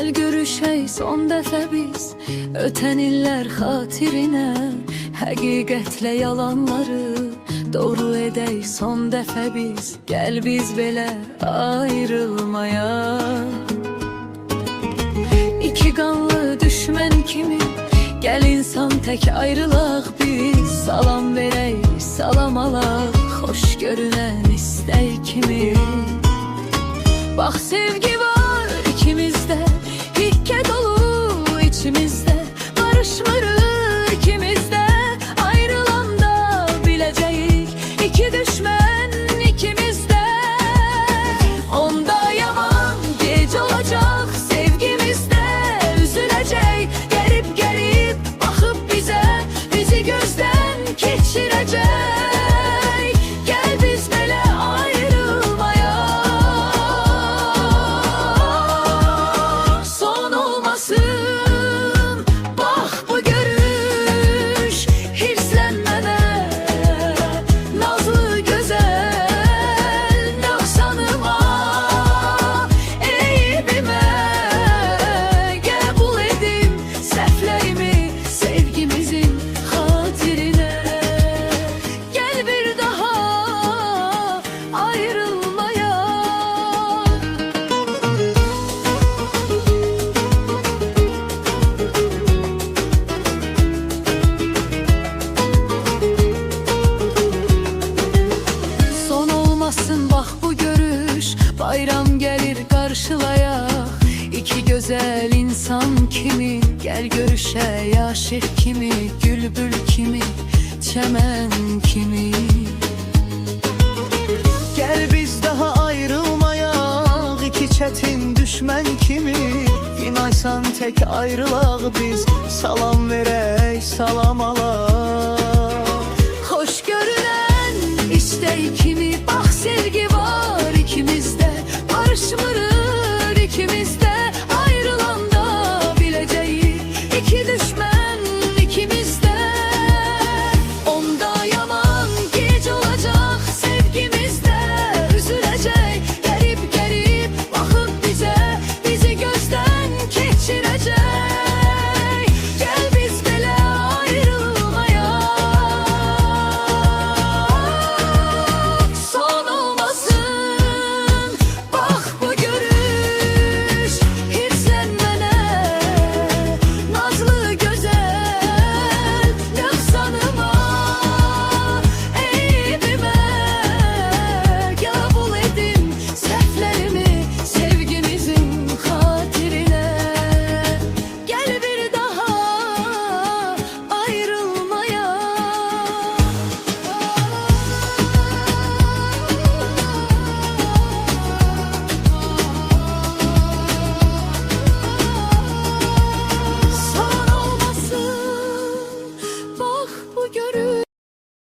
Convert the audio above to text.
Gel görüşey son dəfə biz, ötən illər xatirinə. Həqiqətlə yalanları doğru edək son dəfə biz. Gəl biz belə ayrılmaya. İki qanlı düşmən kimi, gəl insan tək ayrılaq biz. Salam verək, salam alaq, xoş görünən istək kimi. Bax sevgi var ikimizdə, hikkə dolu içimizdə. Barışmırıq ikimizdə, ayrılanda biləcəyik, iki düşmən ikimizdə. Onda yaman gec olacaq sevgimizdə, üzüləcək gəlib baxıb bizə, bizi gözdən keçirəcək. Gəl biz belə ayrılmaya. Son olmasın bax bu görüş, hirslənmədən nazlı gözəl nöqsanıma, eybimə qəbul edim səhvlərimi sevgimizin xatirinə. Gəl bir daha ayrılmaya. Son olmasın bax bu görüş, bayram gelir karşılayaq. İki güzel insan kimi, gel görüşək aşık kimi, bülbül kimi, çəmən kimi. Gel biz daha ayrılmayaq, iki çətin düşmən kimi. İnaysan tek ayrılaq biz, salam